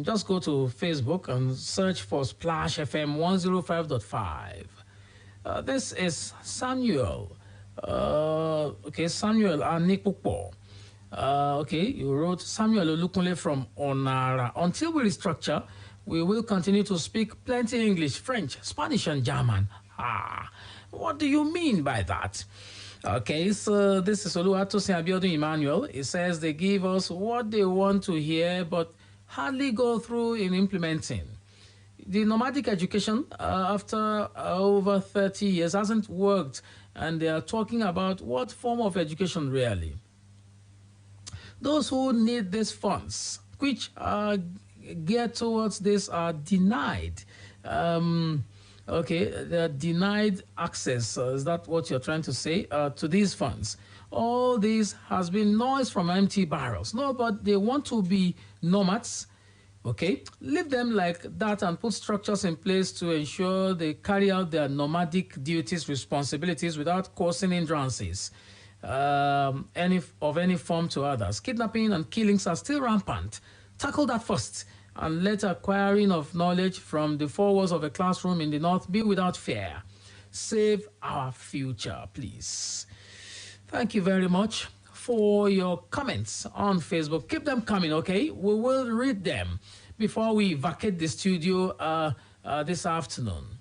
Just go to Facebook and search for Splash FM 105.5. This is Samuel. Samuel Anikpupo. You wrote Samuel Olukunle from Onara. Until we restructure, we will continue to speak plenty English, French, Spanish, and German. What do you mean by that? Okay, so this is Oluwatosin Abiodun Emmanuel. It says they give us what they want to hear, but hardly go through in implementing. The nomadic education, after over 30 years, hasn't worked, and they are talking about what form of education really. Those who need these funds, which are geared towards this, are denied. They're denied access. Is that what you're trying to say? To these funds. All this has been noise from empty barrels. No, but they want to be nomads. Okay, leave them like that and put structures in place to ensure they carry out their nomadic duties, responsibilities without causing hindrances of any form to others. Kidnapping and killings are still rampant. Tackle that first and let acquiring of knowledge from the four walls of a classroom in the north be without fear. Save our future, please. Thank you very much for your comments on Facebook. Keep them coming, okay? We will read them before we vacate the studio this afternoon.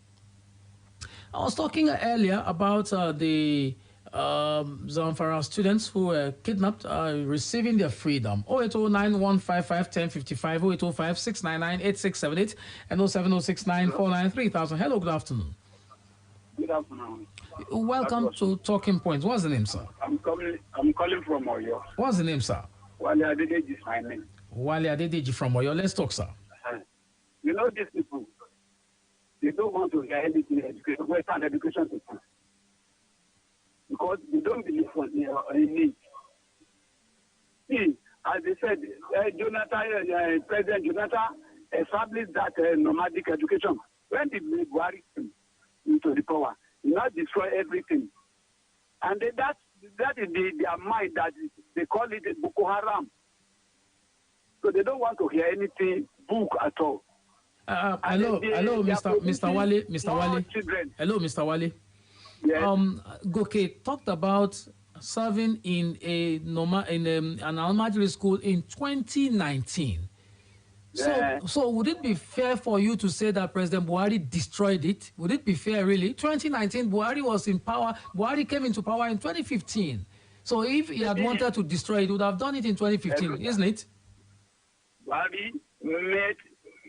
I was talking earlier about the Zamfara students who were kidnapped receiving their freedom. 08091551055, 08056998678, and 07069493000. Hello, good afternoon. Good afternoon. Welcome to Talking Points. What's the name, sir? I'm calling from Oyo. What's the name, sir? Wale Adedeji is my name. Wale Adedeji from Oyo. Let's talk, sir. You know these people, they don't want to hear anything education, Western education people. Because they don't believe in it. See, as they said, President Jonathan established that nomadic education. When did Buhari came into the power? He not destroy everything. And that is their mind, that they call it Boko Haram. So they don't want to hear anything book at all. Hello, Mr. Wale. Hello, Mr. Wale. Yes. Goke talked about serving in an elementary school in 2019. So would it be fair for you to say that President Buhari destroyed it? Would it be fair, really? 2019, Buhari was in power. Buhari came into power in 2015. So if he had wanted to destroy it, he would have done it in 2015, isn't it? Buhari made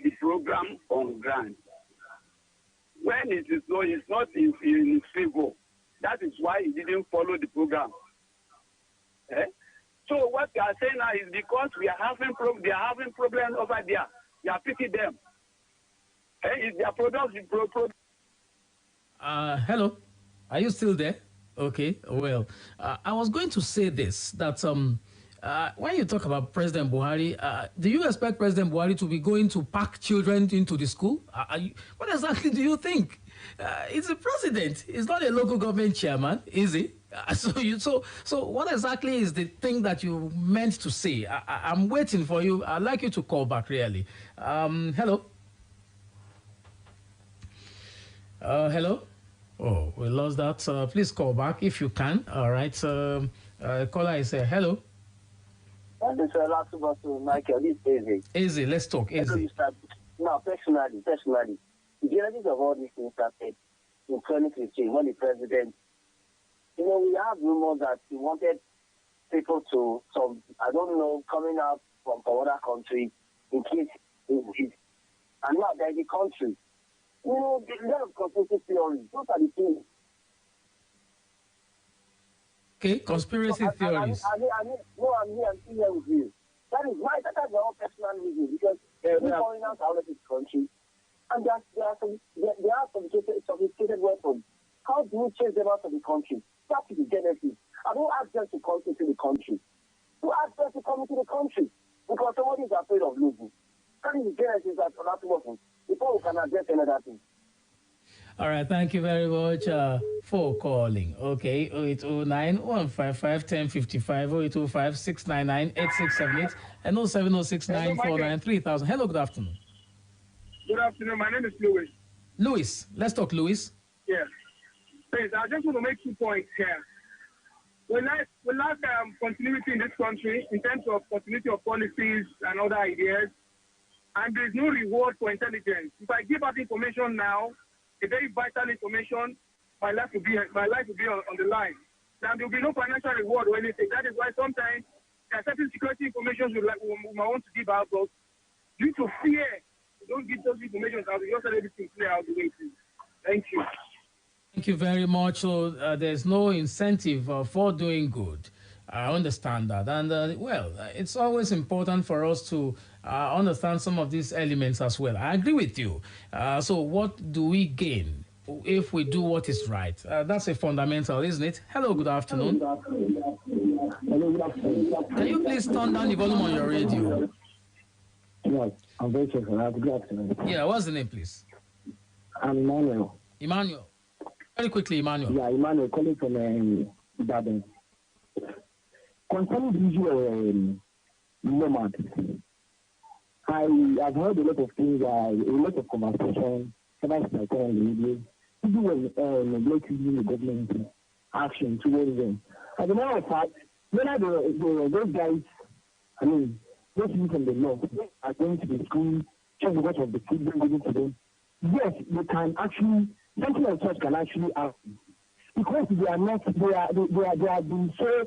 the program on ground. When it is so, it's not in his favor. That is why he didn't follow the program. So what we are saying now is because we are having they are having problems over there. We are picking them. Is their products hello, are you still there? Okay, well, I was going to say this, that when you talk about President Buhari, do you expect President Buhari to be going to pack children into the school? What exactly do you think? He's a president. He's not a local government chairman, is he? So what exactly is the thing that you meant to say? I'm waiting for you. I'd like you to call back, really. Hello? Hello? Oh, we lost that. Please call back if you can. All right. Caller is hello. This is Olatunbosun, Michael. This is Easy. Easy, let's talk. Easy. Now, personally, the genesis of all these things started in 2015 when the president, we have rumors that he wanted people to, coming out from other countries in case and now there's the country. There's a lot of conspiracy theories. Those are the things. Okay, conspiracy theories. I'm here with you. That's my own personal reason because we're foreigners out of this country and they are sophisticated weapons. How do we chase them out of the country? That is the genesis. I don't ask them to come into the country. You ask them to come into the country because somebody is afraid of losing. That is the genesis that Olatunbosun. Before we can address another thing. All right, thank you very much for calling. Okay, 0809 155 1055, 0805 699 8678, and 0706 949 3000. Hello, good afternoon. Good afternoon. My name is Louis. Louis, let's talk, Louis. Yes. Please, I just want to make 2 points here. We lack continuity in this country in terms of continuity of policies and other ideas, and there is no reward for intelligence. If I give out information now, a very vital information, my life will be on the line. Now there will be no financial reward or anything. That is why sometimes there are certain security information we might want to give out, but due to fear, we don't give those information out. We just let everything clear out the way it is. Thank you. Thank you very much. So there's no incentive for doing good. I understand that. And, it's always important for us to understand some of these elements as well. I agree with you. So what do we gain if we do what is right? That's a fundamental, isn't it? Hello, good afternoon. Hello, good afternoon. Can you please turn down the volume on your radio? Yes, I'm very sorry. Good afternoon. Yeah, what's the name, please? I'm Emmanuel. Emmanuel. Very quickly, Emmanuel. Yeah, Emmanuel, calling from Ibadan. Concerning the issue of nomads, I have heard a lot of things, a lot of conversation about my current videos. People were neglecting the government action towards them. As a matter of fact, those guys, those people from the north are going to the school just because of the food being given to them. Yes, they can actually, something like such can actually happen. Because they are not, they have been so,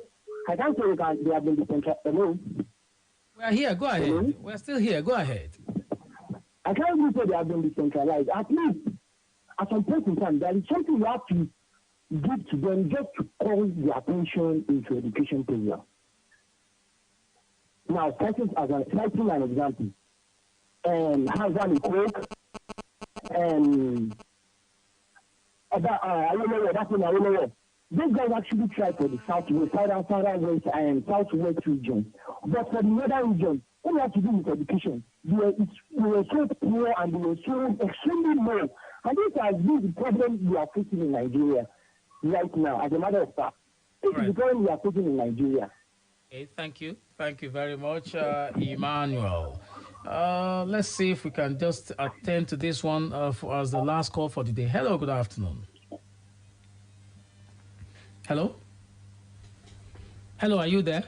I can't say they have been decentralized. Hello? We're here, go ahead. Hello? We're still here, go ahead. I can't even say they have been decentralized. At least, at some point in time, there is something you have to give to them just to call their attention into education program. Now, citing an example, Hazan and Coke, those guys actually tried for the southwest, southwest, and southwest region. But for the northern region, what we have to do with education, they were so poor and they were so extremely low. And this has been the problem we are facing in Nigeria right now, as a matter of fact. This is the problem we are facing in Nigeria. Okay, thank you. Thank you very much, Emmanuel. Let's see if we can just attend to this one as the last call for the day. Hello, good afternoon. Hello? Hello, are you there?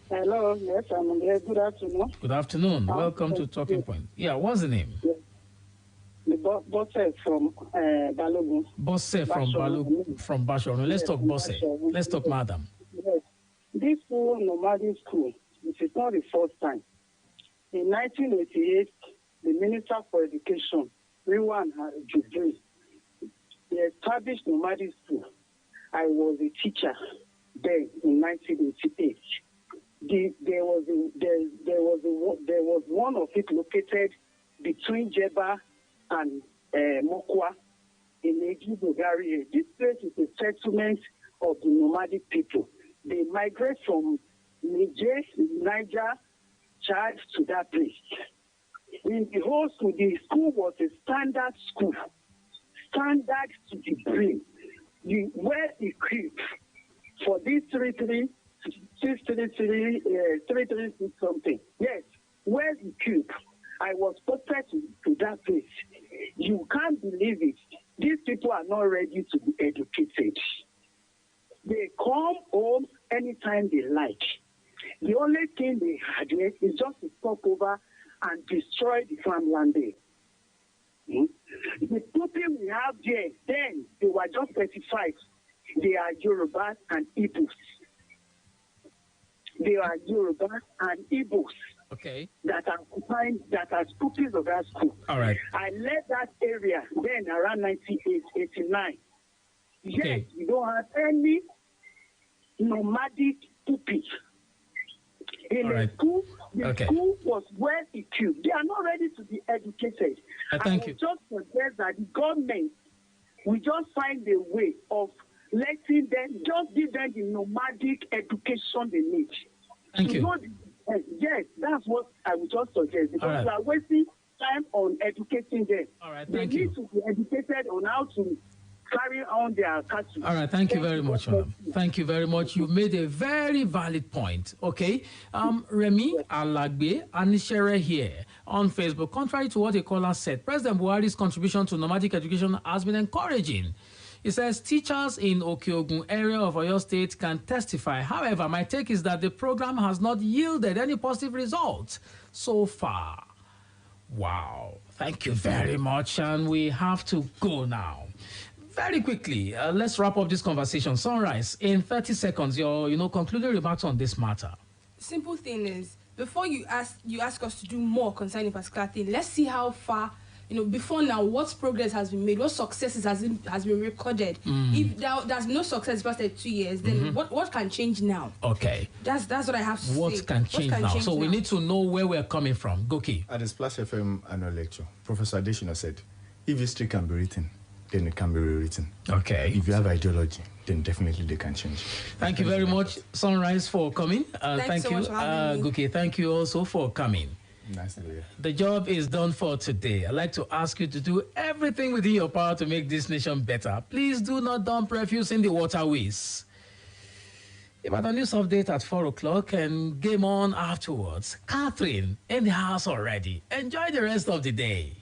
Hello, yes, I'm here. Good afternoon. Good afternoon. Welcome to Talking Point. Yeah, what's the name? Yes. The Bosse from Balogun. Bosse from Balogun, from Bashoru. Let's talk Bosse. Let's talk Madam. Yes. This school, nomadic school, this is not the first time. In 1988, the Minister for Education, Riwan Jubri, he established nomadic school. I was a teacher then in 1988. There was one of it located between Jeba and Mokwa in Ejibogari. This place is a settlement of the nomadic people. They migrate from Niger, Chad to that place. In the whole school, the school was a standard school, standard to the brim. You were equipped for this 336 something. Yes, well equipped. I was posted to that place. You can't believe it. These people are not ready to be educated. They come home anytime they like. The only thing they had here is just to stop over and destroy the farmland there. The people we have there, then they were just specified. They are Yoruba and Igbos. They are Yoruba and Igbos. Okay. That are pupils of that school. All right. I left that area then around 1989. Yes, okay. You don't have any nomadic pupils. In the school, the school was well equipped. They are not ready to be educated. Thank you. Just suggest that the government will just find a way of letting them, just give them the nomadic education they need. Thank you. Yes, that's what I would just suggest, because we are wasting time on educating them. All right, thank you. They need to be educated on how to carry on their cattle. All right, thank you very much, madam. Thank you very much. You've made a very valid point. Okay. Remy Alagbe Anishere here on Facebook. Contrary to what a caller said, President Buhari's contribution to nomadic education has been encouraging. He says teachers in Okeogun area of Oyo State can testify. However, my take is that the program has not yielded any positive results so far. Wow. Thank you very much. And we have to go now. Very quickly, let's wrap up this conversation. Sunrise, in 30 seconds, your concluding remarks on this matter. Simple thing is, before you ask us to do more concerning a particular thing, let's see how far, before now, what progress has been made, what successes has been recorded. If there's no success past 2 years, then what can change now? Okay. That's what I have to say. What can change now? So we need to know where we're coming from. Goki. At the Splash FM annual lecture, Professor Adeshina said, if history can be written, then it can be rewritten. Okay. If you have ideology, then definitely they can change. Thank you very much, Sunrise, for coming. Thank you, Guki. Thank you also for coming. Nice to be here. The job is done for today. I'd like to ask you to do everything within your power to make this nation better. Please do not dump refuse in the waterways. Ibadan News Update at 4 o'clock and game on afterwards. Catherine in the house already. Enjoy the rest of the day.